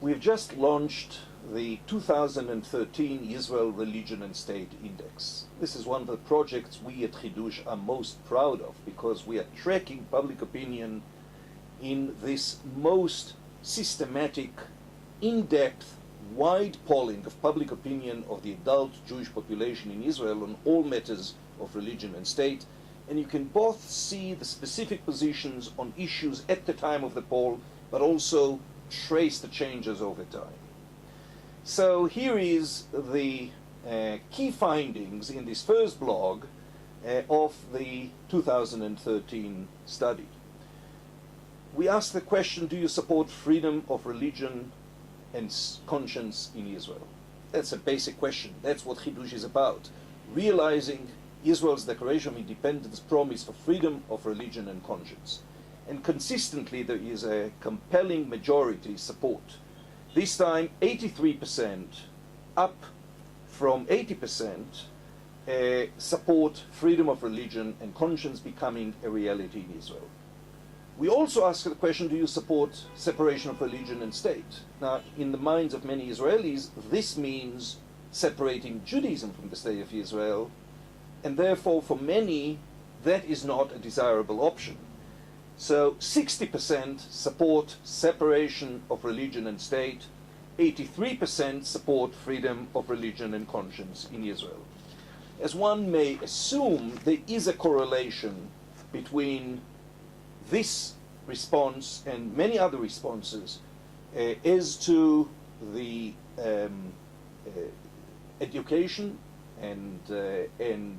We've just launched the 2013 Israel Religion and State Index. This is one of the projects we at Hiddush are most proud of because we are tracking public opinion in this most systematic, in-depth, wide polling of public opinion of the adult Jewish population in Israel on all matters of religion and state. And you can both see the specific positions on issues at the time of the poll, but also trace the changes over time. So here is the key findings in this first blog of the 2013 study. We asked the question, do you support freedom of religion and conscience in Israel? That's a basic question. That's what Hiddush is about. Realizing Israel's Declaration of Independence promise for freedom of religion and conscience. And consistently there is a compelling majority support. This time 83%, up from 80%, support freedom of religion and conscience becoming a reality in Israel. We also ask the question, do you support separation of religion and state? Now, in the minds of many Israelis, this means separating Judaism from the state of Israel, and therefore for many, that is not a desirable option. So 60% support separation of religion and state, 83% support freedom of religion and conscience in Israel. As one may assume, there is a correlation between this response and many other responses as to the education and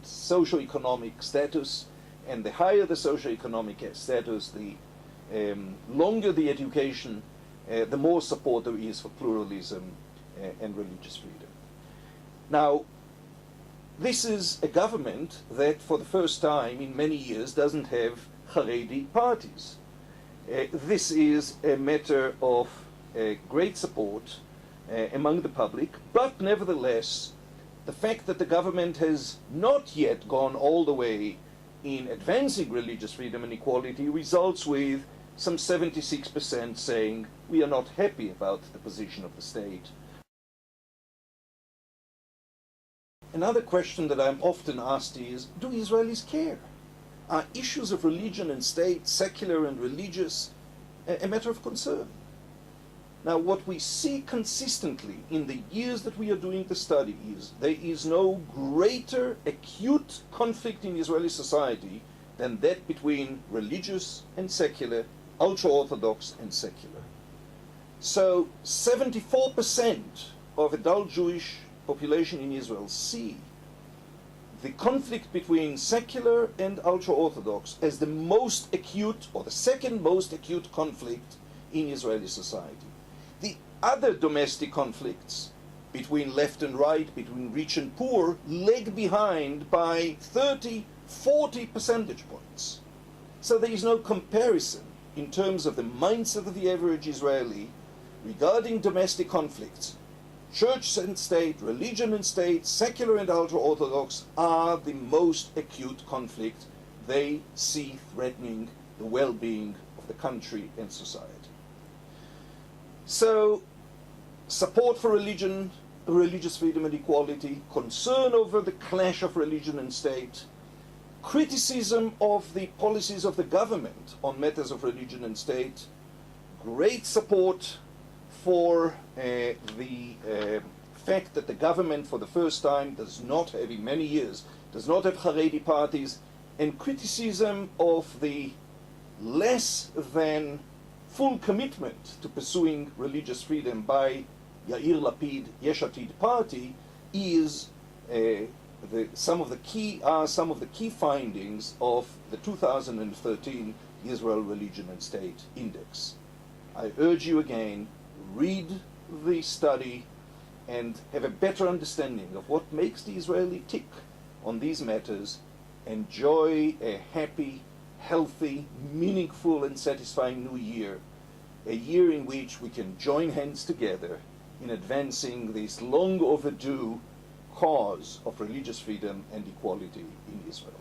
socioeconomic status. And the higher the socioeconomic status, the longer the education, the more support there is for pluralism and religious freedom. Now, this is a government that for the first time in many years doesn't have Haredi parties. This is a matter of great support among the public, but nevertheless, the fact that the government has not yet gone all the way in advancing religious freedom and equality results with some 76% saying we are not happy about the position of the state. Another question that I'm often asked is, do Israelis care? Are issues of religion and state, secular and religious, a matter of concern? Now, what we see consistently in the years that we are doing the study is there is no greater acute conflict in Israeli society than that between religious and secular, ultra-Orthodox and secular. So 74% of adult Jewish population in Israel see the conflict between secular and ultra-Orthodox as the most acute or the second most acute conflict in Israeli society. The other domestic conflicts between left and right, between rich and poor, lag behind by 30, 40 percentage points. So there is no comparison in terms of the mindset of the average Israeli regarding domestic conflicts. Church and state, religion and state, secular and ultra-Orthodox are the most acute conflict they see threatening the well-being of the country and society. So, support for religion, religious freedom and equality, concern over the clash of religion and state, criticism of the policies of the government on matters of religion and state, great support for the fact that the government for the first time does not have, in many years, does not have Haredi parties, and criticism of the less than full commitment to pursuing religious freedom by Yair Lapid Yesh Atid party is some of the key findings of the 2013 Israel Religion and State Index. I urge you again, read the study and have a better understanding of what makes the Israeli tick on these matters. Enjoy a happy, healthy, meaningful and satisfying new year, a year in which we can join hands together in advancing this long overdue cause of religious freedom and equality in Israel.